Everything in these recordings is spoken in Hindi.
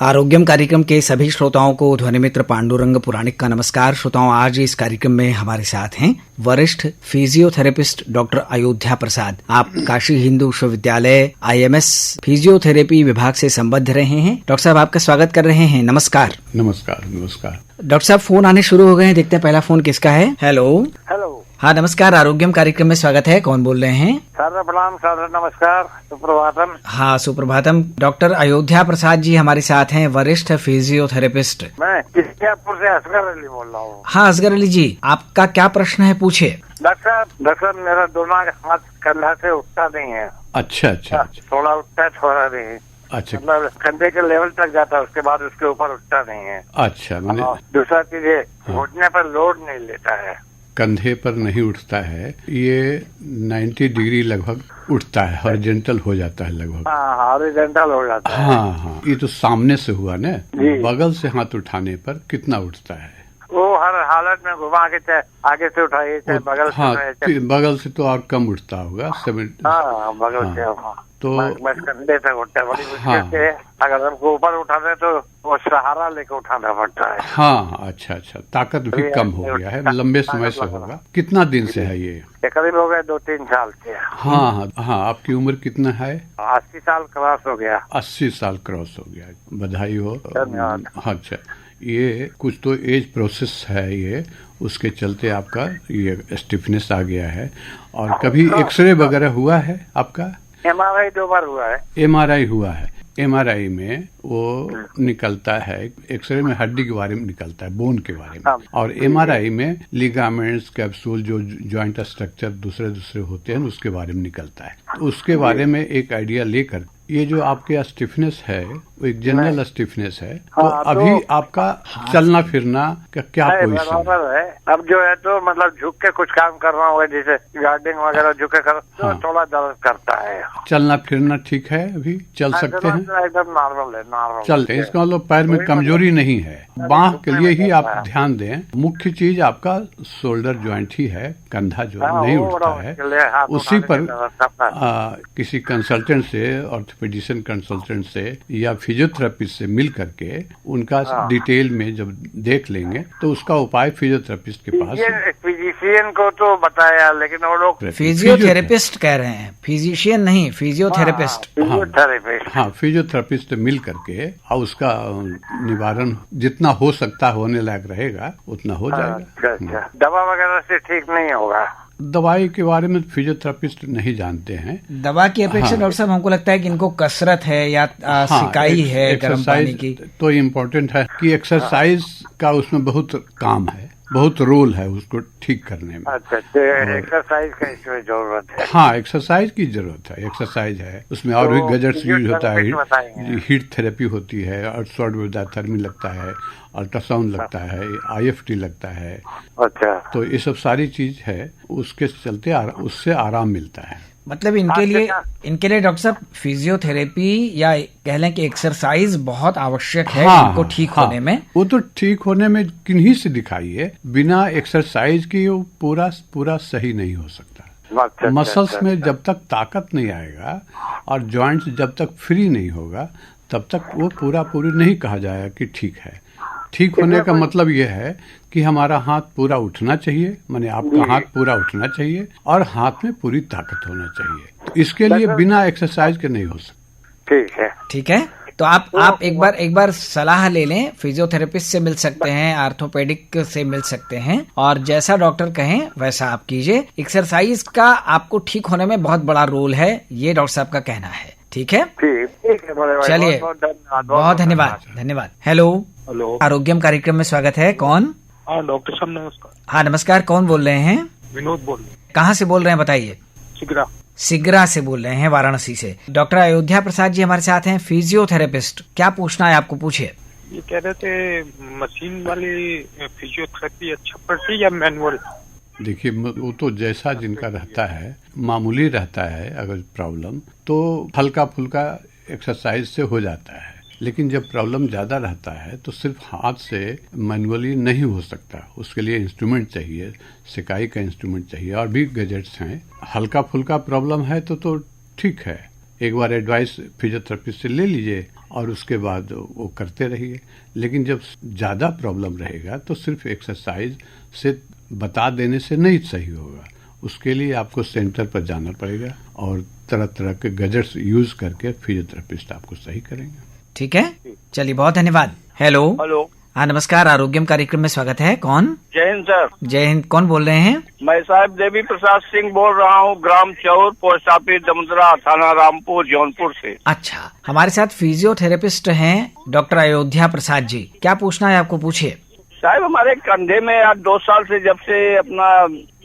आरोग्यम कार्यक्रम के सभी श्रोताओं को ध्वनि मित्र पांडुरंग पुराणिक का नमस्कार। श्रोताओं, आज इस कार्यक्रम में हमारे साथ हैं वरिष्ठ फिजियोथेरेपिस्ट डॉक्टर अयोध्या प्रसाद। आप काशी हिंदू विश्वविद्यालय IMS फिजियोथेरेपी विभाग से संबद्ध रहे हैं। डॉक्टर साहब, आपका स्वागत कर रहे हैं। नमस्कार। नमस्कार। नमस्कार डॉक्टर साहब, फोन आने शुरू हो गए हैं। देखते हैं पहला फोन किसका है। हेलो। हाँ, नमस्कार। आरोग्यम कार्यक्रम में स्वागत है। कौन बोल रहे हैं? सर प्रणाम सर, नमस्कार, सुप्रभातम। हाँ, सुप्रभातम। डॉक्टर अयोध्या प्रसाद जी हमारे साथ हैं, वरिष्ठ फिजियोथेरेपिस्ट। मैं किस्तियापुर से असगर अली बोल रहा हूँ। हाँ असगर अली जी, आपका क्या प्रश्न है, पूछिए। डॉक्टर मेरा दोनों हाथ कंधा से उठता नहीं है। अच्छा। थोड़ा उठता है, थोड़ा नहीं। अच्छा, मतलब कंधे के लेवल तक जाता है, उसके बाद उसके ऊपर उठता नहीं है। अच्छा। मैंने दूसरा चीज है, घुटने पर लोड नहीं लेता है। कंधे पर नहीं उठता है, ये 90 डिग्री लगभग उठता है, हॉरिजॉन्टल हो जाता है लगभग। हाँ, हॉरिजॉन्टल हो जाता है। हाँ, ये तो सामने से हुआ ना। बगल से हाथ उठाने पर कितना उठता है? वो हर हालत में घुमा के, चाहे आगे से उठाइए चाहे बगल से। बगल से तो और कम उठता होगा। हाँ, बगल से तो बस कंधे तक उठता है। बड़ी मुश्किल से अगर हमको ऊपर उठाना तो वो सहारा लेके उठाना पड़ता है। हाँ, अच्छा। ताकत भी कम हो गया है, लंबे समय से होगा। कितना दिन से है ये? करीब हो गए 2-3 साल से। हाँ। आपकी उम्र कितना है? 80 साल क्रॉस हो गया। 80 साल क्रॉस हो गया, बधाई हो। धन्यवाद। अच्छा, ये कुछ तो एज प्रोसेस है, ये उसके चलते आपका ये स्टिफनेस आ गया है। और कभी एक्सरे वगैरह हुआ है आपका? MRI 2 बार हुआ है। MRI हुआ है। MRI में वो निकलता है, एक्सरे में हड्डी के बारे में निकलता है, बोन के बारे में। और MRI में लिगामेंट्स, कैप्सूल, जो जॉइंट स्ट्रक्चर दूसरे होते हैं उसके बारे में निकलता है। तो उसके बारे में एक आइडिया लेकर, ये जो आपके स्टिफनेस है वो एक जनरल स्टिफनेस है। तो अभी आपका चलना फिरना का क्या पोजीशन है? अब जो है तो मतलब झुक के कुछ काम कर रहा हूँ, जैसे गार्डनिंग वगैरह झुक के कर, तो थोड़ा दर्द करता है। चलना फिरना ठीक है? अभी चल सकते हैं? एकदम नॉर्मल है, नॉर्मल चलते हैं। इसका मतलब पैर में कमजोरी नहीं है। बांह के लिए ही आप ध्यान दें। मुख्य चीज आपका शोल्डर ज्वाइंट ही है, कंधा जो नहीं उठता है। उसी पर किसी कंसल्टेंट से, ऑर्थोपेडिशियन कंसल्टेंट से या फिजियोथेरेपिस्ट से मिल करके उनका डिटेल में जब देख लेंगे तो उसका उपाय फिजियोथेरेपिस्ट के पास। फिजिशियन को तो बताया, लेकिन वो लोग फिजियोथेरेपिस्ट कह रहे हैं, फिजिशियन नहीं, फिजियोथेरेपिस्ट। हाँ, फिजियोथेरेपिस्ट से मिल करके और उसका निवारण जितना हो सकता होने लायक रहेगा उतना हो जाएगा। अच्छा। दवा वगैरह से ठीक नहीं होगा? दवाई के बारे में फिजियोथेरेपिस्ट नहीं जानते हैं। दवा की अपेक्षा डॉक्टर साहब हमको लगता है कि इनको कसरत है या सिकाई है गर्म पानी की। तो इम्पोर्टेंट है कि एक्सरसाइज का उसमें बहुत काम है, बहुत रोल है उसको ठीक करने में। अच्छा, एक्सरसाइज का इसमें जरूरत है। हाँ, एक्सरसाइज की जरूरत है। एक्सरसाइज है उसमें और भी गैजेट्स यूज होता है, हीट थेरेपी होती है, अल्ट्रासाउंड लगता है, अल्ट्रासाउंड लगता है, IFT लगता है। अच्छा, तो ये सब सारी चीज है, उसके चलते उससे आराम मिलता है। मतलब इनके लिए डॉक्टर साहब फिजियोथेरेपी या कह लें कि एक्सरसाइज बहुत आवश्यक है। इनको ठीक होने में। वो तो ठीक होने में किन्हीं से दिखाइए, बिना एक्सरसाइज की वो पूरा सही नहीं हो सकता। मसल्स में जब तक ताकत नहीं आएगा और जॉइंट्स जब तक फ्री नहीं होगा तब तक वो पूरी नहीं कहा जाएगा कि ठीक है। ठीक होने का मतलब यह है कि हमारा हाथ पूरा उठना चाहिए, माने आपका हाथ पूरा उठना चाहिए और हाथ में पूरी ताकत होना चाहिए। तो इसके लिए बिना एक्सरसाइज के नहीं हो सकता। ठीक है। तो आप एक बार सलाह ले लें, फिजियोथेरेपिस्ट से मिल सकते हैं, आर्थोपेडिक से मिल सकते हैं, और जैसा डॉक्टर कहें वैसा आप कीजिए। एक्सरसाइज का आपको ठीक होने में बहुत बड़ा रोल है, ये डॉक्टर साहब का कहना है। ठीक है, चलिए, बहुत धन्यवाद। हेलो। आरोग्यम कार्यक्रम में स्वागत है। कौन? डॉक्टर साहब नमस्कार। हाँ, नमस्कार। कौन बोल रहे हैं? विनोद बोल रहे हैं। कहाँ से बोल रहे हैं बताइए? सिगरा से बोल रहे हैं, वाराणसी से। डॉक्टर अयोध्या प्रसाद जी हमारे साथ हैं, फिजियोथेरेपिस्ट। क्या पूछना है आपको, पूछिए। ये कह रहे थे मशीन वाली फिजियोथेरेपी अच्छा पड़ती या मैनुअल? देखिए, वो तो जैसा जिनका रहता है, मामूली रहता है अगर प्रॉब्लम तो हल्का फुल्का एक्सरसाइज से हो जाता है। लेकिन जब प्रॉब्लम ज़्यादा रहता है तो सिर्फ हाथ से मैनुअली नहीं हो सकता, उसके लिए इंस्ट्रूमेंट चाहिए, सिकाई का इंस्ट्रूमेंट चाहिए और भी गैजेट्स हैं। हल्का फुल्का प्रॉब्लम है तो ठीक है, एक बार एडवाइस फिजियोथेरेपिस्ट से ले लीजिए और उसके बाद वो करते रहिए। लेकिन जब ज़्यादा प्रॉब्लम रहेगा तो सिर्फ एक्सरसाइज से बता देने से नहीं सही होगा, उसके लिए आपको सेंटर पर जाना पड़ेगा और तरह तरह के गैजेट्स यूज करके फिजियोथेरेपिस्ट आपको सही करेंगे। ठीक है, चलिए बहुत धन्यवाद। हेलो। हेलो। हाँ नमस्कार, आरोग्यम कार्यक्रम में स्वागत है। कौन? जय हिंद सर। जय हिंद। कौन बोल रहे हैं? मैं साहब देवी प्रसाद सिंह बोल रहा हूँ, ग्राम चौर, पोस्ट ऑफिस दमदरा, थाना रामपुर, जौनपुर से। अच्छा, हमारे साथ फिजियोथेरेपिस्ट हैं डॉक्टर अयोध्या प्रसाद जी। क्या पूछना है आपको, पूछिए। साहब हमारे कंधे में आज 2 साल से जब से अपना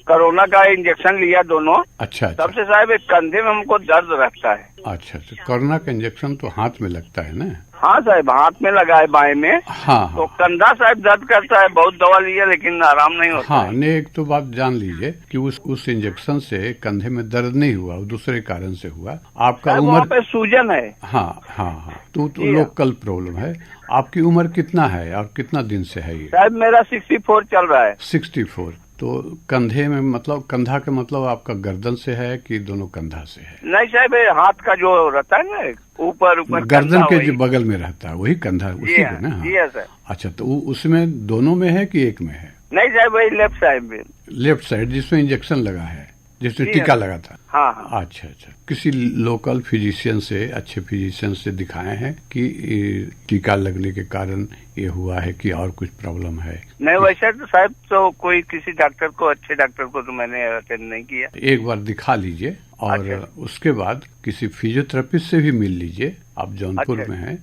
कोरोना का इंजेक्शन लिया दोनों, अच्छा। तब से साहब एक कंधे में हमको दर्द रहता है। अच्छा, कोरोना का इंजेक्शन तो हाथ में लगता है ना? हाँ साहब, हाथ में लगा है बाएं में। हाँ। तो कंधा साहब दर्द करता है, बहुत दवा लिया लेकिन आराम नहीं होता। हाँ, ने एक तो बात जान लीजिए कि उस इंजेक्शन से कंधे में दर्द नहीं हुआ, वो दूसरे कारण से हुआ। आपका उम्र पे सूजन है। हाँ, तो लोकल प्रॉब्लम है। आपकी उम्र कितना है और कितना दिन से है ये? साहब मेरा 64 चल रहा है। 64। तो कंधे में मतलब कंधा का मतलब आपका गर्दन से है कि दोनों कंधा से है? नहीं साहब, हाथ का जो रहता है ना ऊपर गर्दन के जो बगल में रहता है वही कंधा, उसी को ना? जी है सर। अच्छा, तो उसमें दोनों में है कि एक में है? नहीं साहब, वही लेफ्ट साइड में। लेफ्ट साइड जिसमें इंजेक्शन लगा है, जिसमें टीका लगा था? हाँ। अच्छा। किसी लोकल फिजिशियन से, अच्छे फिजिशियन से दिखाए हैं कि टीका लगने के कारण ये हुआ है कि और कुछ प्रॉब्लम है? नहीं वैसे तो साहब तो कोई किसी डॉक्टर को, अच्छे डॉक्टर को तो मैंने अटेंड नहीं किया। एक बार दिखा लीजिए और अच्छा। उसके बाद किसी फिजियोथेरेपिस्ट से भी मिल लीजिए। आप जौनपुर में हैं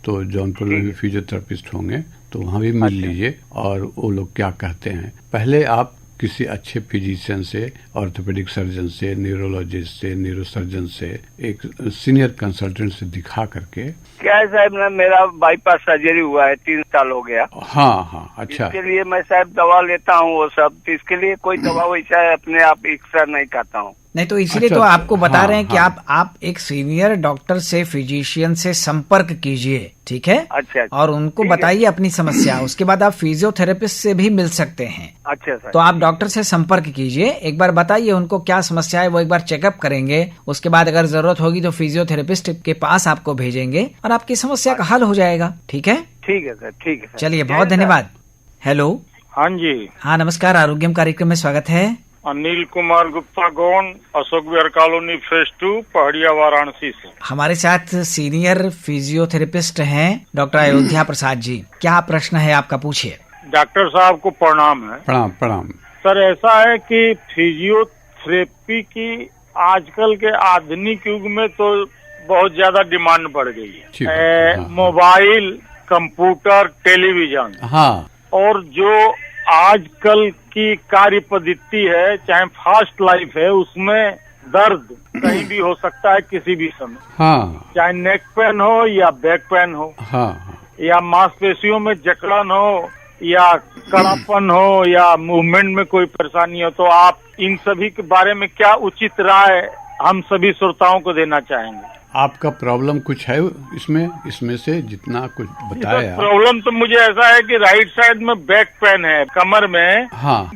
तो जौनपुर में भी फिजियोथेरेपिस्ट होंगे, तो वहाँ भी मिल लीजिए और वो लोग क्या कहते हैं। पहले आप किसी अच्छे फिजिशियन से, ऑर्थोपेडिक सर्जन से, न्यूरोलॉजिस्ट से, न्यूरोसर्जन से, एक सीनियर कंसल्टेंट से दिखा करके। क्या है साहब ना, मेरा बाईपास सर्जरी हुआ है, 3 साल हो गया। हाँ। अच्छा। इसके लिए मैं साहब दवा लेता हूँ वो सब, तो इसके लिए कोई दवा वैसा है अपने आप एक्सर नहीं खाता हूँ। नहीं तो इसलिए तो आपको बता रहे हैं कि आप एक सीनियर डॉक्टर से, फिजिशियन से संपर्क कीजिए, ठीक है? अच्छा। और उनको बताइए अपनी समस्या, उसके बाद आप फिजियोथेरेपिस्ट से भी मिल सकते हैं। अच्छा सर। तो आप डॉक्टर से संपर्क कीजिए, एक बार बताइए उनको क्या समस्या है, वो एक बार चेकअप करेंगे। उसके बाद अगर जरूरत होगी तो फिजियोथेरेपिस्ट के पास आपको भेजेंगे और आपकी समस्या का हल हो जाएगा। ठीक है? ठीक है सर, ठीक है। चलिए बहुत धन्यवाद। हेलो। हाँ जी। हाँ नमस्कार, आरोग्यम कार्यक्रम में स्वागत है। अनिल कुमार गुप्ता गौन, अशोक विहार कॉलोनी फेज 2, पहाड़िया, वाराणसी से। हमारे साथ सीनियर फिजियोथेरेपिस्ट हैं डॉक्टर अयोध्या प्रसाद जी। क्या प्रश्न है आपका, पूछिए। डॉक्टर साहब को प्रणाम है। प्रणाम। सर ऐसा है कि फिजियोथेरेपी की आजकल के आधुनिक युग में तो बहुत ज्यादा डिमांड बढ़ गई है। मोबाइल, कंप्यूटर, टेलीविजन, और जो आजकल की कार्य पद्धति है, चाहे फास्ट लाइफ है, उसमें दर्द कहीं भी हो सकता है किसी भी समय। चाहे नेक पेन हो या बैक पेन हो, या मांसपेशियों में जकड़न हो, या कड़ापन हो, या मूवमेंट में कोई परेशानी हो, तो आप इन सभी के बारे में क्या उचित राय हम सभी श्रोताओं को देना चाहेंगे? आपका प्रॉब्लम कुछ है इसमें से जितना कुछ बताया? प्रॉब्लम तो मुझे ऐसा है कि राइट साइड में बैक पेन है, कमर में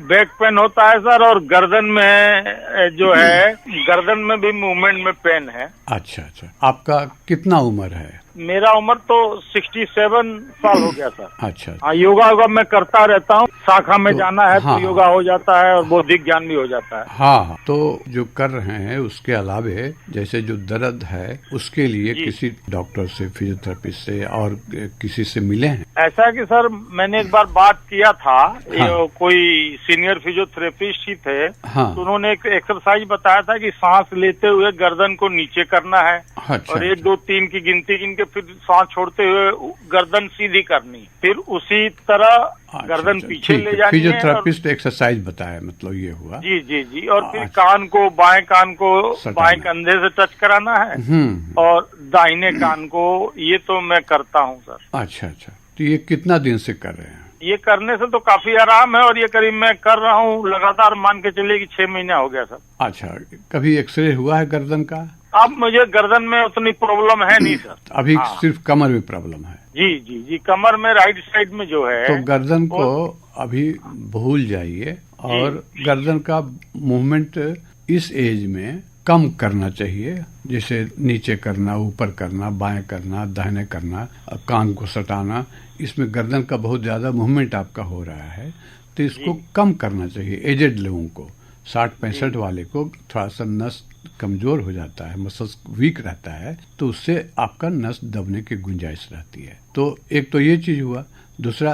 बैक पेन होता है सर, और गर्दन में जो है, गर्दन में भी मूवमेंट में पेन है। अच्छा। आपका कितना उम्र है? मेरा उम्र तो 67 साल हो गया सर। अच्छा। योगा मैं करता रहता हूँ, शाखा में जाना है तो योगा हो जाता है और बौद्धिक ज्ञान भी हो जाता है। हाँ, तो जो कर रहे हैं उसके अलावे जैसे जो दर्द है उसके लिए किसी डॉक्टर से, फिजियोथेरेपिस्ट से और किसी से मिले हैं? ऐसा है कि सर मैंने एक बार बात किया था, कोई सीनियर फिजियोथेरेपिस्ट ही थे, तो उन्होंने एक एक्सरसाइज बताया था कि सांस लेते हुए गर्दन को नीचे करना है, और 1 2 3 की गिनती गिन के फिर सांस छोड़ते हुए गर्दन सीधी करनी, फिर उसी तरह गर्दन पीछे ले जानी है। फिजियोथेरेपिस्ट एक्सरसाइज बताया, मतलब ये हुआ? जी। और फिर कान को, बाएं कान को बाएं कंधे से टच कराना है, और दाहिने कान को, ये तो मैं करता हूँ सर। अच्छा। तो ये कितना दिन से कर रहे हैं? ये करने से तो काफी आराम है, और ये करीब मैं कर रहा हूँ लगातार, मान के चलिए कि 6 महीना हो गया सर। अच्छा, कभी एक्सरे हुआ है गर्दन का? अब मुझे गर्दन में उतनी प्रॉब्लम है नहीं सर। अभी सिर्फ कमर में प्रॉब्लम है? जी, कमर में राइट साइड में जो है। तो गर्दन को अभी भूल जाइए, और गर्दन का मूवमेंट इस एज में कम करना चाहिए, जैसे नीचे करना, ऊपर करना, बाएं करना, दाहिने करना, कान को सटाना, इसमें गर्दन का बहुत ज़्यादा मूवमेंट आपका हो रहा है, तो इसको कम करना चाहिए। एजेड लोगों को, 60-65 वाले को थोड़ा सा नस कमजोर हो जाता है, मसल्स वीक रहता है, तो उससे आपका नस दबने की गुंजाइश रहती है। तो एक तो ये चीज हुआ। दूसरा,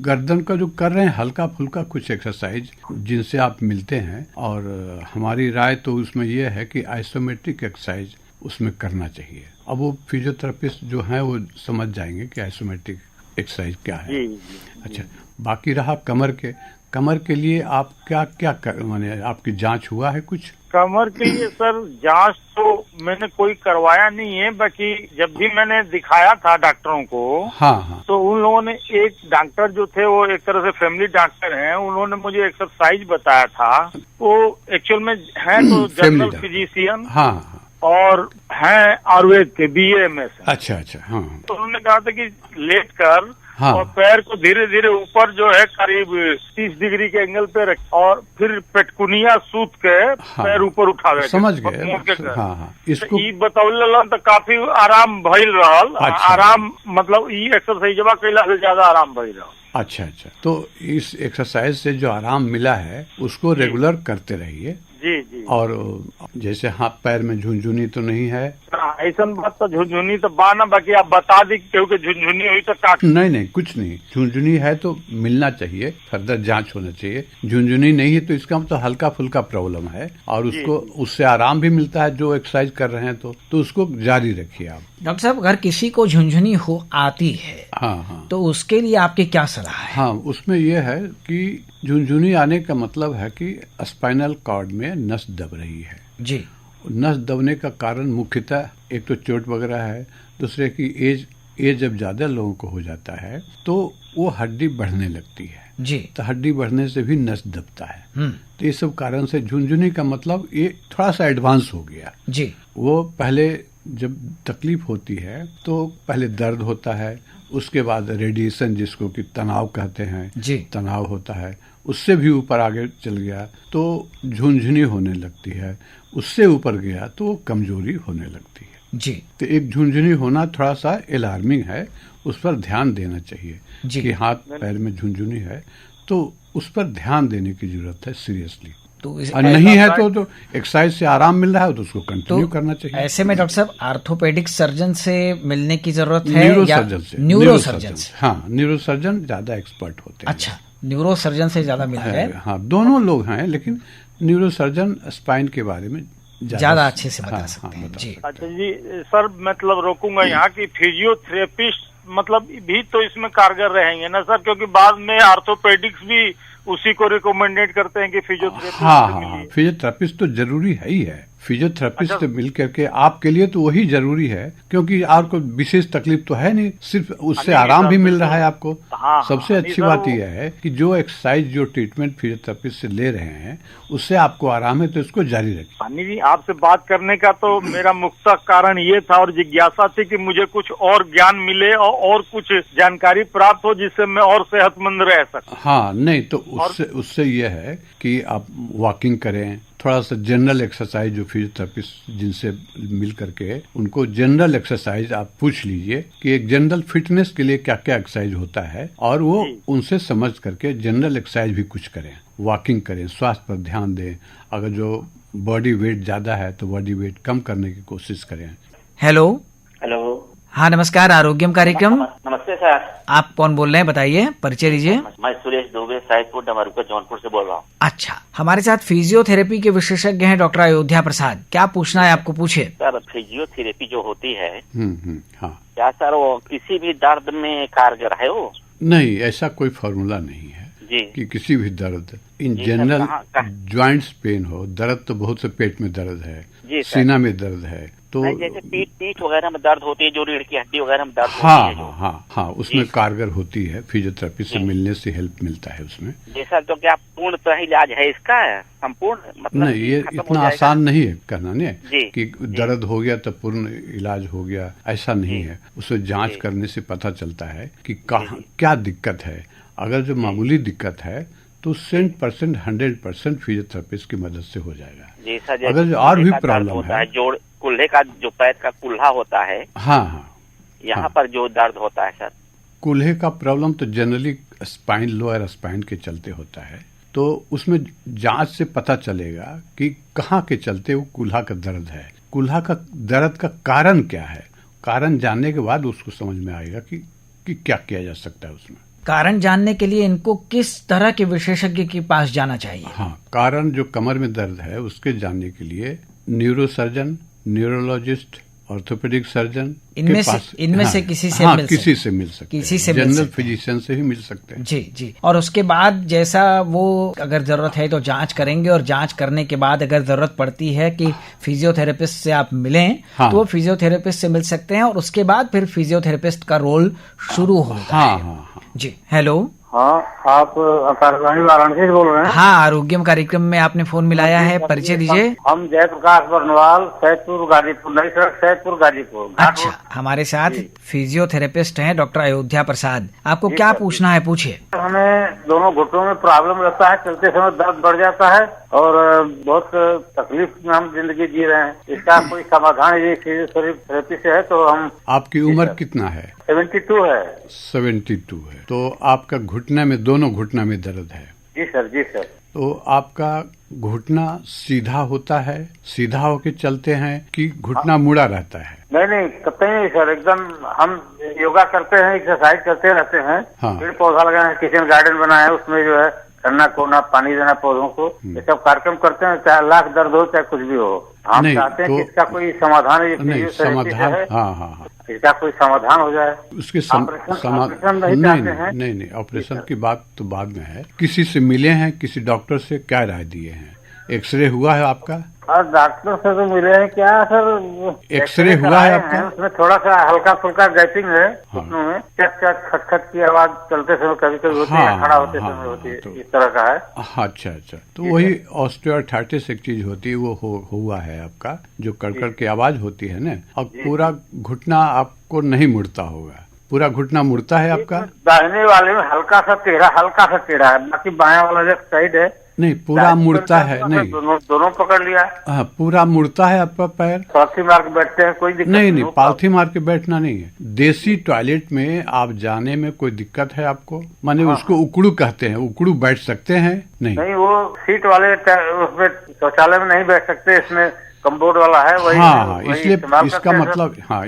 गर्दन का जो कर रहे हैं हल्का फुल्का कुछ एक्सरसाइज जिनसे आप मिलते हैं, और हमारी राय तो उसमें यह है कि आइसोमेट्रिक एक्सरसाइज उसमें करना चाहिए। अब वो फिजियोथेरेपिस्ट जो हैं वो समझ जाएंगे कि आइसोमेट्रिक एक्सरसाइज क्या है। अच्छा, बाकी रहा कमर के लिए आप क्या क्या माने आपकी जांच हुआ है कुछ? कमर के लिए सर जांच तो मैंने कोई करवाया नहीं है, बाकी जब भी मैंने दिखाया था डॉक्टरों को, हाँ, तो उन लोगों ने, एक डॉक्टर जो थे वो एक तरह से फैमिली डॉक्टर हैं, उन्होंने मुझे एक्सरसाइज बताया था। वो एक्चुअल में है तो जनरल फिजिशियन, हाँ, और हैं आयुर्वेद के BAMS। अच्छा, हाँ। तो उन्होंने कहा था कि लेट कर, हाँ, और पैर को धीरे धीरे ऊपर जो है करीब 30 डिग्री के एंगल पे रख, और फिर पेटकुनिया सूत के पैर ऊपर उठावे। समझ गए। हाँ, इसको बतौल तो काफी आराम भइल रहल। अच्छा। आराम मतलब ई एक्सरसाइजवा कैला से ज्यादा आराम भइल रहल। अच्छा, तो इस एक्सरसाइज से जो आराम मिला है उसको रेगुलर करते रहिए। जी। और जैसे हाथ पैर में झुनझुनी तो नहीं है? ऐसा बात तो झुनझुनी तो बाना, बाकी आप बता दी क्योंकि झुनझुनी हुई तो काट। नहीं, कुछ नहीं। झुनझुनी है तो मिलना चाहिए, फर्दर जांच होना चाहिए। झुनझुनी नहीं है तो इसका मतलब हल्का फुल्का प्रॉब्लम है, और उसको उससे आराम भी मिलता है जो एक्सरसाइज कर रहे हैं, तो उसको जारी रखिए आप। डॉक्टर साहब, अगर किसी को झुनझुनी हो आती है, हाँ, तो उसके लिए आपकी क्या सलाह है? हाँ, उसमें यह है कि झुनझुनी आने का मतलब है कि स्पाइनल कॉर्ड में नस दब रही है जी। नस दबने का कारण मुख्यतः एक तो चोट वगैरह है, दूसरे की एज जब ज्यादा लोगों को हो जाता है तो वो हड्डी बढ़ने लगती है जी, तो हड्डी बढ़ने से भी नस दबता है। तो ये सब कारण से झुनझुनी का मतलब ये थोड़ा सा एडवांस हो गया जी। वो पहले जब तकलीफ होती है तो पहले दर्द होता है, उसके बाद रेडिएशन जिसको कि तनाव कहते हैं जी, तनाव होता है, उससे भी ऊपर आगे चल गया तो झुनझुनी होने लगती है, उससे ऊपर गया तो कमजोरी होने लगती है जी। तो एक झुनझुनी होना थोड़ा सा अलार्मिंग है, उस पर ध्यान देना चाहिए जी। कि हाथ पैर में झुनझुनी है तो उस पर ध्यान देने की जरूरत है सीरियसली। तो और नहीं है तो एक्सरसाइज से आराम मिल रहा है तो उसको कंटिन्यू करना चाहिए। ऐसे में डॉक्टर साहब आर्थोपेडिक सर्जन से मिलने की जरूरत है? न्यूरोसर्जन से। हाँ, न्यूरोसर्जन ज्यादा एक्सपर्ट होते हैं। अच्छा, न्यूरोसर्जन से ज्यादा मिल रहा है। हाँ, दोनों लोग हैं, लेकिन न्यूरोसर्जन स्पाइन के बारे में ज्यादा अच्छे से बता सकते हैं जी। अच्छा जी सर, मतलब रोकूंगा यहाँ की फिजियोथेरेपिस्ट मतलब भी तो इसमें कारगर रहेंगे ना सर, क्योंकि बाद में आर्थोपेडिक्स भी उसी को रिकमेंडेड करते हैं कि फिजियोथेरेपिस्ट। हाँ, फिजियोथेरेपिस्ट तो जरूरी है ही है। फिजियोथेरेपिस्ट से मिल करके आपके लिए तो वही जरूरी है, क्योंकि आपको विशेष तकलीफ तो है नहीं, सिर्फ उससे आराम भी मिल रहा है आपको। सबसे अच्छी बात यह है कि जो एक्सरसाइज जो ट्रीटमेंट फिजियोथेरेपिस्ट से ले रहे हैं उससे आपको आराम है तो इसको जारी रखिए। अनिल जी, आपसे बात करने का तो मेरा मुख्य कारण ये था और जिज्ञासा थी कि मुझे कुछ और ज्ञान मिले और कुछ जानकारी प्राप्त हो जिससे मैं और सेहतमंद रह सकूं। हाँ, नहीं तो उससे यह है कि आप वॉकिंग करें, थोड़ा सा जनरल एक्सरसाइज जो फिजियोथेरेपिस्ट जिनसे मिल करके उनको जनरल एक्सरसाइज आप पूछ लीजिए कि एक जनरल फिटनेस के लिए क्या क्या एक्सरसाइज होता है, और वो उनसे समझ करके जनरल एक्सरसाइज भी कुछ करें, वॉकिंग करें, स्वास्थ्य पर ध्यान दें। अगर जो बॉडी वेट ज्यादा है तो बॉडी वेट कम करने की कोशिश करें। हेलो। हाँ, नमस्कार, आरोग्यम कार्यक्रम। नमस्ते सर। आप कौन बोल रहे हैं, बताइए, परिचय दीजिए। मैं सुरेश दुबे, साहिबपुर डमरुका जौनपुर से बोल रहा हूँ। अच्छा, हमारे साथ फिजियोथेरेपी के विशेषज्ञ हैं डॉक्टर अयोध्या प्रसाद। क्या पूछना है आपको, पूछिए। सर, फिजियोथेरेपी जो होती है हाँ, क्या सर वो किसी भी दर्द में कारगर है? वो नहीं, ऐसा कोई फॉर्मूला नहीं है जी कि किसी भी दर्द इन जनरल ज्वाइंट्स पेन हो। दर्द तो बहुत से पेट में दर्द है, सीना में दर्द है, तो जैसे पीठ वगैरह में दर्द होती है, जो रीढ़ की हड्डी वगैरह में दर्द हाँ, होती है हाँ, उसमें कारगर होती है। फिजियोथेरेपी से मिलने से हेल्प मिलता है उसमें। जी सर, तो क्या पूर्णतः इलाज है इसका? संपूर्ण मतलब नहीं, ये इतना आसान नहीं है करना नहीं कि दर्द हो गया तो पूर्ण इलाज हो गया, ऐसा नहीं है। उसे जांच करने से पता चलता है कि क्या दिक्कत है। अगर जो मामूली दिक्कत है तो 100% फिजियोथेरेपिस्ट की मदद से हो जाएगा। जी सर, अगर और भी प्रॉब्लम है, जोड़ कुल्हे का जो पैर का कुल्हा होता है, हाँ, यहाँ पर जो दर्द होता है सर, कुल्हे का प्रॉब्लम तो जनरली स्पाइन, लोअर स्पाइन के चलते होता है, तो उसमें जांच से पता चलेगा कि कहाँ के चलते वो कुल्हा का दर्द है, कुल्हा का दर्द का कारण क्या है। कारण जानने के बाद उसको समझ में आएगा कि क्या किया जा सकता है उसमें। कारण जानने के लिए इनको किस तरह के विशेषज्ञ के पास जाना चाहिए? हाँ, कारण जो कमर में दर्द है उसके जानने के लिए न्यूरोसर्जन, न्यूरोलॉजिस्ट, ऑर्थोपेडिक सर्जन इनमें से किसी से मिल सकते हैं, जनरल फिजिशियन से ही मिल सकते हैं। जी। और उसके बाद जैसा वो अगर जरूरत है तो जांच करेंगे, और जांच करने के बाद अगर जरूरत पड़ती है कि फिजियोथेरेपिस्ट से आप मिलें, तो वो फिजियोथेरेपिस्ट से मिल सकते हैं, और उसके बाद फिर फिजियोथेरेपिस्ट का रोल शुरू होता है। हाँ। जी, हेलो। हाँ, आप आकाशवाणी वाराणसी से बोल रहे हैं? हाँ, आरोग्यम कार्यक्रम में आपने फोन मिलाया है, परिचय दीजिए। हम जयप्रकाश बर्नवाल, सैदपुर गाजीपुर, नई सड़क सैदपुर गाजीपुर। अच्छा, हमारे साथ फिजियोथेरेपिस्ट हैं डॉक्टर अयोध्या प्रसाद। आपको क्या पूछना है, पूछिए। हमें दोनों घुटनों में प्रॉब्लम रहता है, चलते समय दर्द बढ़ जाता है और बहुत तकलीफ में हम जिंदगी जी रहे हैं। इसका कोई समाधान ये फिजियोथेरेपी से है तो हम। आपकी उम्र कितना है? 72 है। 72 है, तो आपका घुटना में, दोनों घुटना में दर्द है? जी सर। तो आपका घुटना सीधा होता है, सीधा होके चलते हैं कि घुटना मुड़ा रहता है? नहीं, कतई नहीं सर, एकदम हम योगा करते हैं, एक्सरसाइज करते रहते हैं। हाँ। पेड़ पौधा लगाए हैं, किचन गार्डन बनाया है, उसमें जो है ठंडा कोना, पानी देना पौधों को, ये सब कार्यक्रम करते हैं, चाहे लाख दर्द हो चाहे कुछ भी हो। हम चाहते हैं कि इसका कोई समाधान है। नहीं, समाधान, हाँ, इसका कोई समाधान हो जाए। उसके समाधान नहीं, ऑपरेशन की बात तो बाद में है। किसी से मिले हैं, किसी डॉक्टर से क्या राय दिए हैं? एक्सरे हुआ है आपका? डॉक्टर से तो मिले हैं क्या सर? एक्सरे हुआ है आपका? उसमें थोड़ा सा हल्का फुल्का गैपिंग है, उसमें चक खट की आवाज चलते समय कभी होती है, खड़ा होते समय होती है, इस तरह का है। अच्छा, तो वही ऑस्टियोआर्थराइटिस एक चीज होती है, वो हुआ है आपका, जो कड़कड़ की आवाज होती है ना। और पूरा घुटना आपको नहीं मुड़ता होगा, पूरा घुटना मुड़ता है आपका? दाहिने वाले में हल्का सा टेढ़ा है, बाकी बायां वाला जो साइड है नहीं, पूरा मुड़ता है नहीं? दोनों पकड़ लिया। हाँ, पूरा मुड़ता है आपका पैर? पालथी मार के बैठते हैं, कोई दिक्कत नहीं, पालथी मार के बैठना नहीं है। देसी टॉयलेट में आप जाने में कोई दिक्कत है आपको? माने उसको उकड़ू कहते हैं, उकड़ू बैठ सकते हैं? नहीं, वो सीट वाले उसमें शौचालय में नहीं बैठ सकते, इसमें कम्बोर्ड वाला है वही। हाँ, इसलिए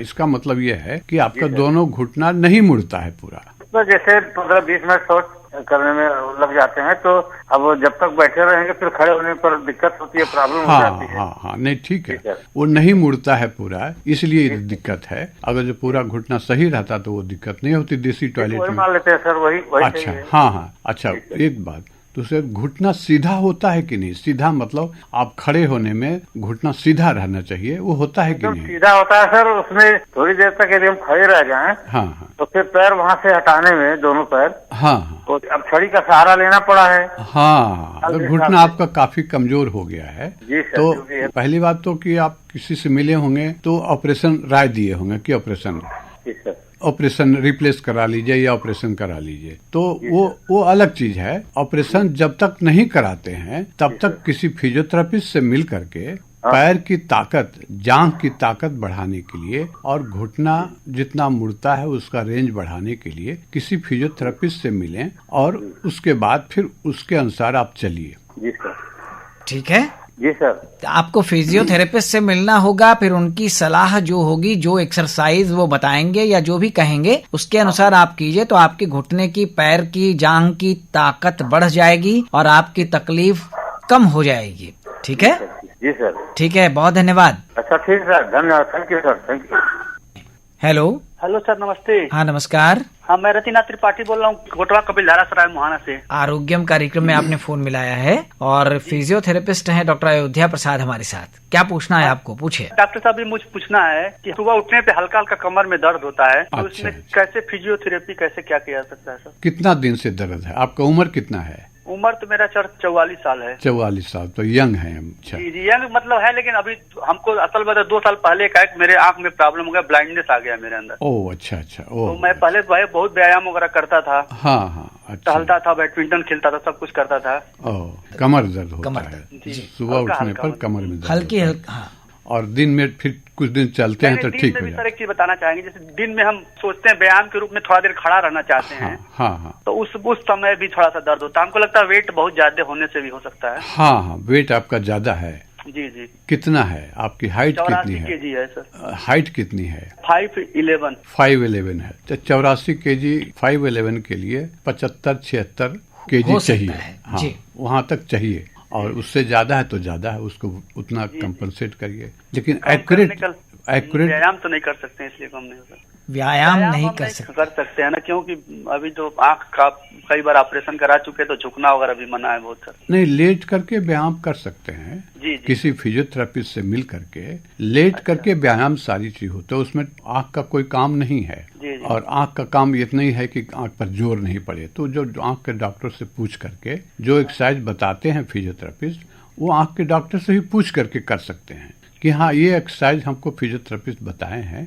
इसका मतलब ये है कि आपका दोनों घुटना नहीं मुड़ता है पूरा। जैसे 15-20 मिनट शौच करने में लग जाते हैं, तो अब जब तक बैठे रहेंगे फिर खड़े होने पर दिक्कत होती है, प्रॉब्लम हो जाती है। हाँ, नहीं, ठीक है, वो नहीं मुड़ता है पूरा, इसलिए दिक्कत है। अगर जो पूरा घुटना सही रहता तो वो दिक्कत नहीं होती देसी टॉयलेट में। मान लेते हैं सर, वही अच्छा, हाँ, अच्छा, एक बात दूसरे, घुटना सीधा होता है कि नहीं? सीधा मतलब आप खड़े होने में घुटना सीधा रहना चाहिए, वो होता है कि नहीं? सीधा होता है सर, उसमें थोड़ी देर तक यदि हम खड़े रह जाएं, हाँ, तो फिर पैर वहाँ से हटाने में, दोनों पैर, हाँ, तो अब छड़ी का सहारा लेना पड़ा है। हाँ, तो घुटना आपका काफी कमजोर हो गया है। जी सर, तो पहली बात तो कि आप किसी से मिले होंगे तो ऑपरेशन राय दिए होंगे कि ऑपरेशन रिप्लेस करा लीजिए या ऑपरेशन करा लीजिए, तो वो अलग चीज है। ऑपरेशन जब तक नहीं कराते हैं तब तक किसी फिजियोथेरेपिस्ट से मिल करके पैर की ताकत, जांघ की ताकत बढ़ाने के लिए और घुटना जितना मुड़ता है उसका रेंज बढ़ाने के लिए किसी फिजियोथेरेपिस्ट से मिलें, और उसके बाद फिर उसके अनुसार आप चलिए। जी सर। ठीक है जी सर। आपको फिजियोथेरेपिस्ट से मिलना होगा, फिर उनकी सलाह जो होगी, जो एक्सरसाइज वो बताएंगे या जो भी कहेंगे उसके अनुसार आप कीजिए, तो आपके घुटने की, पैर की, जांघ की ताकत बढ़ जाएगी और आपकी तकलीफ कम हो जाएगी। ठीक है? जी सर। ठीक है, बहुत धन्यवाद। अच्छा, ठीक सर, धन्यवाद, thank you sir, thank you. Hello sir, नमस्ते। हाँ, नमस्कार। हाँ, मैं रतिनाथ त्रिपाठी बोल रहा हूँ, कोटवा कपिलधारा सराय मुहाना से। आरोग्यम कार्यक्रम में आपने फोन मिलाया है, और फिजियोथेरेपिस्ट हैं डॉक्टर अयोध्या प्रसाद हमारे साथ। क्या पूछना है आपको, पूछिए। डॉक्टर साहब, ये मुझे पूछना है कि सुबह उठने पे हल्का हल्का कमर में दर्द होता है, तो उसमें कैसे फिजियोथेरेपी, कैसे क्या किया जा सकता है सर? कितना दिन से दर्द है? आपका उम्र कितना है? उम्र तो मेरा सर 44 साल है। 44 साल तो यंग है। अच्छा जी जी यंग मतलब है, लेकिन अभी हमको असल में 2 साल पहले का मेरे आंख में प्रॉब्लम हो गया, ब्लाइंडनेस आ गया मेरे अंदर। ओह अच्छा अच्छा। तो मैं पहले बहुत व्यायाम वगैरह करता था। हाँ हाँ अच्छा। टहलता था, बैडमिंटन खेलता था, सब कुछ करता था। ओह कमर दर्द होता है सुबह उठने पर, कमर में दर्द हल्की और दिन में फिर कुछ दिन चलते हैं तो ठीक हो जाता है। एक चीज बताना चाहेंगे, जैसे दिन में हम सोचते हैं व्यायाम के रूप में थोड़ा देर खड़ा रहना चाहते हैं। हाँ हाँ तो उस समय भी थोड़ा सा दर्द होता है। हमको लगता है वेट बहुत ज्यादा होने से भी हो सकता है। हाँ हाँ वेट आपका ज्यादा है। जी जी। कितना है आपकी हाइट? कितनी है? 84 kg है सर। हाइट कितनी है? 5'11". 5'11" है तो 84 kg 5'11" के लिए 75-76 kg चाहिए। हाँ वहाँ तक चाहिए, और उससे ज्यादा है तो ज्यादा है, उसको उतना कंपनसेट करिए। लेकिन एक्यूरेट व्यायाम तो नहीं कर सकते, इसलिए कम नहीं होता। व्यायाम नहीं कर सकते हैं ना, क्योंकि अभी तो आंख का कई बार ऑपरेशन करा चुके, तो झुकना वगैरह भी मना है बहुत सर। नहीं, लेट करके व्यायाम कर सकते हैं। जी किसी फिजियोथेरेपिस्ट से मिल करके लेट करके व्यायाम सारी चीज होता है, उसमें आंख का कोई काम नहीं है। जी। और आंख का काम इतना ही है कि आंख पर जोर नहीं पड़े। तो जो आंख के डॉक्टर से पूछ करके जो एक्सरसाइज बताते हैं फिजियोथेरेपिस्ट, वो आंख के डॉक्टर से ही पूछ करके कर सकते हैं कि हाँ ये एक्सरसाइज हमको फिजियोथेरेपिस्ट बताए हैं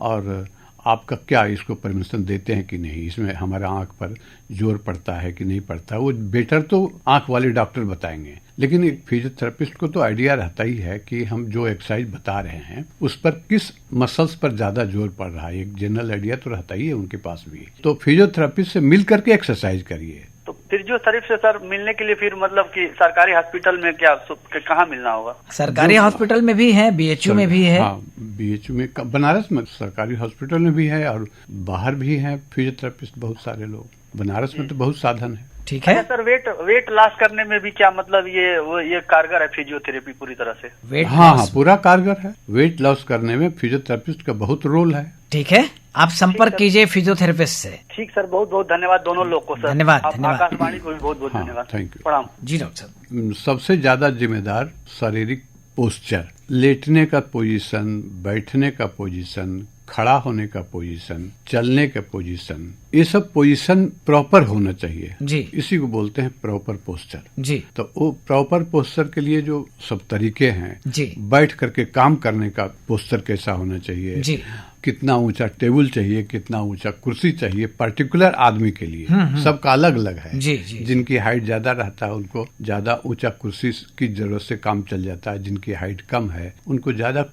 और आपका क्या इसको परमिशन देते हैं कि नहीं, इसमें हमारा आंख पर जोर पड़ता है कि नहीं पड़ता। वो बेटर तो आंख वाले डॉक्टर बताएंगे, लेकिन एक फिजियोथेरेपिस्ट को तो आइडिया रहता ही है कि हम जो एक्सरसाइज बता रहे हैं उस पर किस मसल्स पर ज्यादा जोर पड़ रहा है। एक जनरल आइडिया तो रहता ही है उनके पास भी। तो फिजियोथेरेपिस्ट से मिल करके एक्सरसाइज करिए। तो फिजियोथेरेपिस्ट से सर मिलने के लिए फिर मतलब कि सरकारी हॉस्पिटल में क्या कहाँ मिलना होगा? सरकारी हॉस्पिटल में भी है, बीएचयू में भी है। हाँ बीएचयू में, बनारस में सरकारी हॉस्पिटल में भी है और बाहर भी है फिजियोथेरेपिस्ट बहुत सारे लोग। बनारस में तो बहुत साधन है। ठीक है सर। वेट लॉस करने में भी क्या मतलब ये कारगर है फिजियोथेरेपी पूरी तरह से? हाँ पूरा कारगर है। वेट लॉस करने में फिजियोथेरेपिस्ट का बहुत रोल है। ठीक है, आप संपर्क कीजिए फिजियोथेरेपिस्ट से। ठीक सर, बहुत बहुत धन्यवाद दोनों लोग को सर। धन्यवाद। आकाशवाणी को भी बहुत बहुत धन्यवाद। Thank you. प्रणाम जी डॉक्टर साहब। सबसे ज्यादा जिम्मेदार शारीरिक पोस्चर, लेटने का पोजीशन, बैठने का पोजीशन, खड़ा होने का पोजीशन, चलने का पोजीशन, ये सब पोजीशन प्रॉपर होना चाहिए जी। इसी को बोलते हैं प्रॉपर पोस्चर जी। तो वो प्रॉपर पोस्चर के लिए जो सब तरीके हैं जी। बैठ करके काम करने का पोस्चर कैसा होना चाहिए जी। कितना ऊंचा टेबल चाहिए, कितना ऊंचा कुर्सी चाहिए, पर्टिकुलर आदमी के लिए सबका अलग अलग है। जी, जी, जिनकी हाइट ज्यादा रहता है उनको ज्यादा ऊंचा कुर्सी की जरूरत से काम चल जाता है। जिनकी हाइट कम है उनको ज्यादा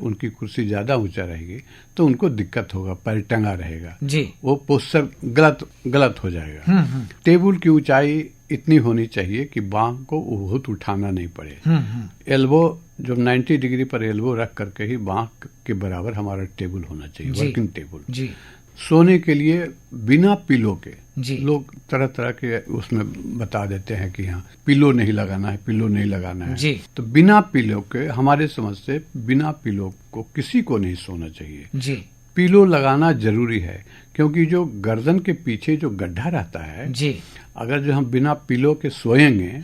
उनकी कुर्सी ज्यादा ऊंचा रहेगी तो उनको दिक्कत होगा, पैर टंगा रहेगा जी। वो पोस्चर गलत हो जाएगा। टेबल की ऊंचाई इतनी होनी चाहिए कि बांह को बहुत उठाना नहीं पड़े। एल्बो जो 90 डिग्री पर एल्बो रख करके ही बांह के बराबर हमारा टेबल होना चाहिए, वर्किंग टेबल जी। सोने के लिए बिना पिलो के लोग तरह तरह के उसमें बता देते हैं कि हाँ पिलो नहीं लगाना है, पिलो नहीं लगाना है जी। तो बिना पिलो के, हमारे समझ से बिना पिलो को किसी को नहीं सोना चाहिए जी। पिलो लगाना जरूरी है क्योंकि जो गर्दन के पीछे जो गड्ढा रहता है जी, अगर जो हम बिना पिलो के सोएंगे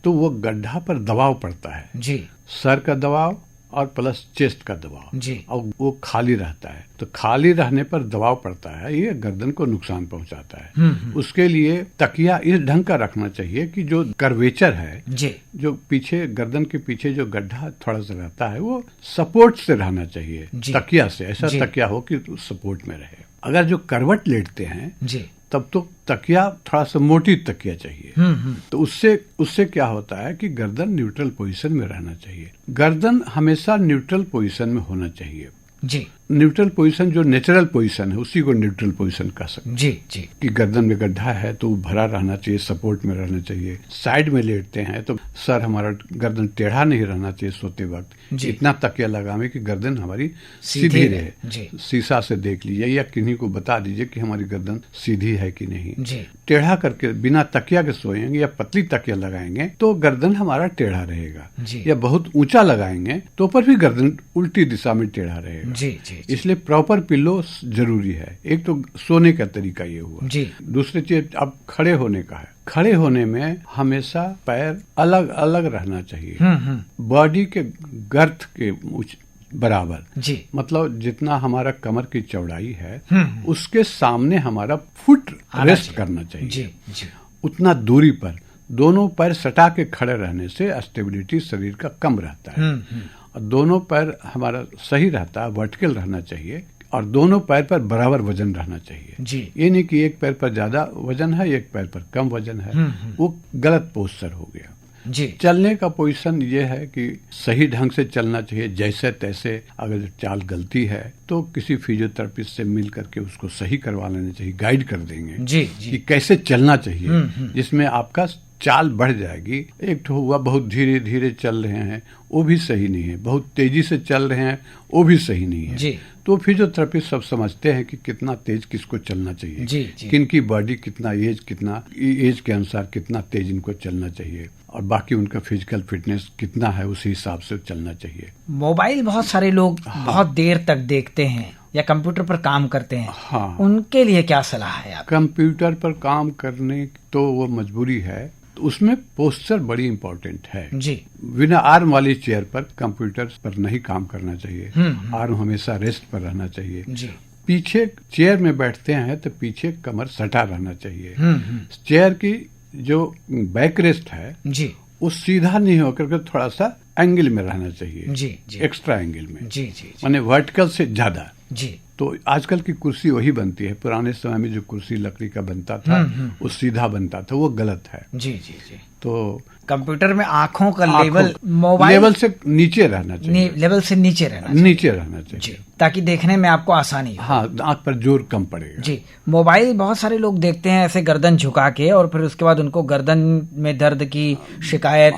तो वो गड्ढा पर दबाव पड़ता है जी, सर का दबाव और प्लस चेस्ट का दबाव जी, और वो खाली रहता है तो खाली रहने पर दबाव पड़ता है, ये गर्दन को नुकसान पहुंचाता है। उसके लिए तकिया इस ढंग का रखना चाहिए कि जो कर्वेचर है जी, जो पीछे गर्दन के पीछे जो गड्ढा थोड़ा सा रहता है वो सपोर्ट से रहना चाहिए तकिया से, ऐसा तकिया हो कि सपोर्ट में रहे। अगर जो करवट लेटते हैं जी तब तो तकिया थोड़ा सा मोटी तकिया चाहिए। तो उससे क्या होता है कि गर्दन न्यूट्रल पोजीशन में रहना चाहिए। गर्दन हमेशा न्यूट्रल पोजीशन में होना चाहिए जी। न्यूट्रल पोजीशन जो नेचुरल पोजीशन है उसी को न्यूट्रल पोजीशन कह सकते जी जी। कि गर्दन में गड्ढा है तो भरा रहना चाहिए, सपोर्ट में रहना चाहिए। साइड में लेटते हैं तो सर हमारा गर्दन टेढ़ा नहीं रहना चाहिए सोते वक्त, इतना तकिया लगावे कि गर्दन हमारी सीधी रहे। शीशा से देख लीजिए या किन्हीं को बता दीजिए कि हमारी गर्दन सीधी है कि नहीं। टेढ़ा करके बिना तकिया के सोएंगे या पतली तकिया लगाएंगे तो गर्दन हमारा टेढ़ा रहेगा, या बहुत ऊंचा लगाएंगे तो पर भी गर्दन उल्टी दिशा में टेढ़ा रहेगा जी जी। इसलिए प्रॉपर पिलो जरूरी है। एक तो सोने का तरीका ये हुआ जी। दूसरी चीज अब खड़े होने का है। खड़े होने में हमेशा पैर अलग अलग रहना चाहिए, बॉडी के गर्थ के बराबर जी। मतलब जितना हमारा कमर की चौड़ाई है उसके सामने हमारा फुट रेस्ट करना चाहिए जी, जी। उतना दूरी पर दोनों पैर सटा के खड़े रहने से स्टेबिलिटी शरीर का कम रहता है। और दोनों पैर हमारा सही रहता है, वर्टिकल रहना चाहिए, और दोनों पैर पर बराबर वजन रहना चाहिए जी। ये नहीं कि एक पैर पर ज्यादा वजन है, एक पैर पर कम वजन है, वो गलत पोस्चर हो गया जी। चलने का पोजीशन ये है कि सही ढंग से चलना चाहिए, जैसे तैसे। अगर चाल गलती है तो किसी फिजियोथेरेपिस्ट से मिल करके उसको सही करवा लेना चाहिए, गाइड कर देंगे जी, जी। कि कैसे चलना चाहिए, जिसमें आपका चाल बढ़ जाएगी। एक तो हुआ बहुत धीरे धीरे चल रहे हैं, वो भी सही नहीं है, बहुत तेजी से चल रहे हैं, वो भी सही नहीं है जी। तो फिजियोथेरेपिस्ट सब समझते हैं कि कितना तेज किसको चलना चाहिए जी, जी। किन की बॉडी कितना एज के अनुसार कितना तेज इनको चलना चाहिए, और बाकी उनका फिजिकल फिटनेस कितना है उसी हिसाब से चलना चाहिए। मोबाइल बहुत सारे लोग बहुत देर तक देखते हैं या कंप्यूटर पर काम करते हैं, हाँ, उनके लिए क्या सलाह है आप? कंप्यूटर पर काम करने तो वो मजबूरी है, तो उसमें पोस्चर बड़ी इंपॉर्टेंट है जी। बिना आर्म वाली चेयर पर कंप्यूटर पर नहीं काम करना चाहिए, आर्म हमेशा रेस्ट पर रहना चाहिए जी। पीछे चेयर में बैठते हैं तो पीछे कमर सटा रहना चाहिए। चेयर की जो बैक रेस्ट है जी, वो सीधा नहीं होकर के थोड़ा सा एंगल में रहना चाहिए जी, जी। एक्स्ट्रा एंगल में जी, जी, जी। माने वर्टिकल से ज्यादा। जी। तो आजकल की कुर्सी वही बनती है, पुराने समय में जो कुर्सी लकड़ी का बनता था वो सीधा बनता था, वो गलत है। जी, जी, जी। तो कंप्यूटर में आंखों का लेवल मोबाइल लेवल से नीचे रहना चाहिए, लेवल से नीचे रहना चाहिए। नीचे रहना चाहिए जी, ताकि देखने में आपको आसानी हो। हाँ, आंख पर जोर कम पड़ेगा। जी। मोबाइल बहुत सारे लोग देखते हैं ऐसे गर्दन झुका के, और फिर उसके बाद उनको गर्दन में दर्द की शिकायत,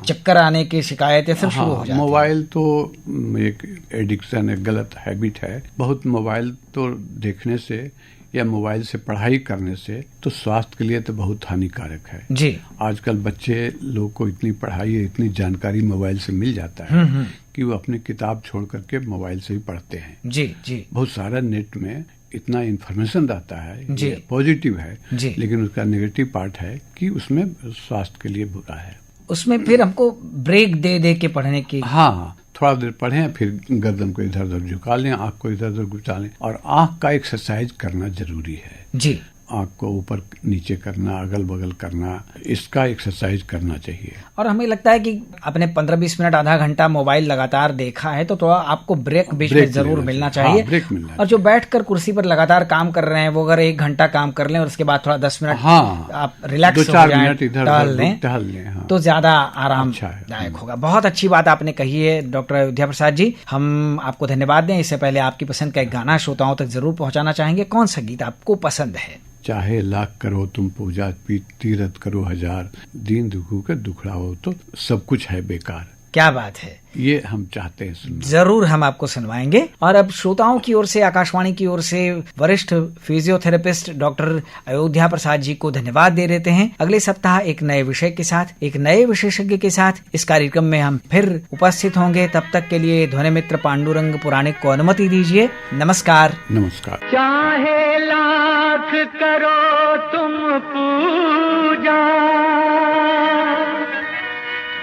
चक्कर आने की शिकायत, ये सब शुरू हो जाती है। मोबाइल तो एक एडिक्शन है, गलत हैबिट है। बहुत मोबाइल तो देखने से या मोबाइल से पढ़ाई करने से तो स्वास्थ्य के लिए तो बहुत हानिकारक है जी। आजकल बच्चे लोग को इतनी पढ़ाई, इतनी जानकारी मोबाइल से मिल जाता है कि वो अपनी किताब छोड़ करके मोबाइल से ही पढ़ते हैं। जी, जी। बहुत सारा नेट में इतना इन्फॉर्मेशन रहता है, जी। ये पॉजिटिव है जी। लेकिन उसका नेगेटिव पार्ट है कि उसमें स्वास्थ्य के लिए बुरा है। उसमें फिर हमको ब्रेक दे दे के पढ़ने की। हाँ, थोड़ा देर पढ़ें, फिर गर्दन को इधर उधर झुका लें, आंख को इधर उधर घुसा लें, और आंख का एक्सरसाइज करना जरूरी है जी। आंख को ऊपर नीचे करना, अगल बगल करना, इसका एक्सरसाइज करना चाहिए। और हमें लगता है कि अपने 15-20 मिनट आधा घंटा मोबाइल लगातार देखा है तो थोड़ा आपको ब्रेक बीच में जरूर मिलना चाहिए। हाँ, ब्रेक मिलना और जो बैठकर कुर्सी पर लगातार काम कर रहे हैं वो अगर 1 घंटा काम कर लें और उसके बाद थोड़ा 10 मिनट आप रिलैक्स 2-4 मिनट इधर टहल लें हाँ, तो ज्यादा आरामदायक होगा। बहुत अच्छी बात आपने कही है डॉक्टर अयोध्या प्रसाद जी, हम आपको धन्यवाद दें। इससे पहले आपकी पसंद का एक गाना श्रोताओं तक जरूर पहुंचाना चाहेंगे। कौन सा गीत आपको पसंद है? चाहे लाख करो तुम पूजा, तीरथ करो 1000, दीन दुखों के दुखड़ाओ तो सब कुछ है बेकार। क्या बात है, ये हम चाहते हैं सुनना। जरूर हम आपको सुनवाएंगे। और अब श्रोताओं की ओर से, आकाशवाणी की ओर से वरिष्ठ फिजियोथेरेपिस्ट डॉक्टर अयोध्या प्रसाद जी को धन्यवाद दे देते हैं। अगले सप्ताह एक नए विषय के साथ, एक नए विशेषज्ञ के साथ इस कार्यक्रम में हम फिर उपस्थित होंगे। तब तक के लिए ध्वनि मित्र पांडुरंग पुराणिक को अनुमति दीजिए। नमस्कार। नमस्कार। चाहे लाख करो तुम पूजा,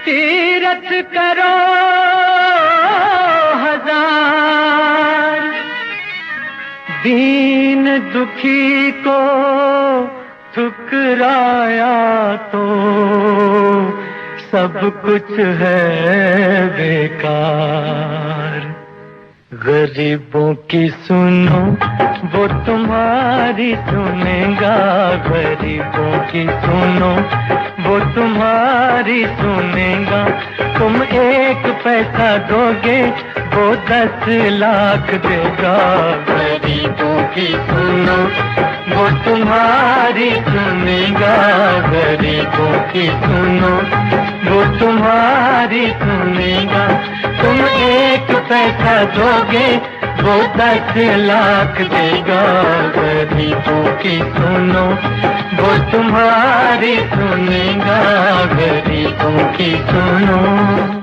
तीरथ करो 1000, दीन दुखी को ठुकराया तो सब कुछ है बेकार। गरीबों की सुनो वो तुम्हारी सुनेगा, गरीबों की सुनो वो तुम्हारी सुनेगा। तुम 1 पैसा दोगे वो 10 लाख देगा। गरीबों की सुनो वो तुम्हारी सुनेगा, गरीबों की सुनो वो तुम्हारी सुनेगा। तुम 1 पैसा दोगे वो 10 लाख देगा। गरीबों की सुनो वो तुम्हारी सुनेगा, गरीबों की सुनो।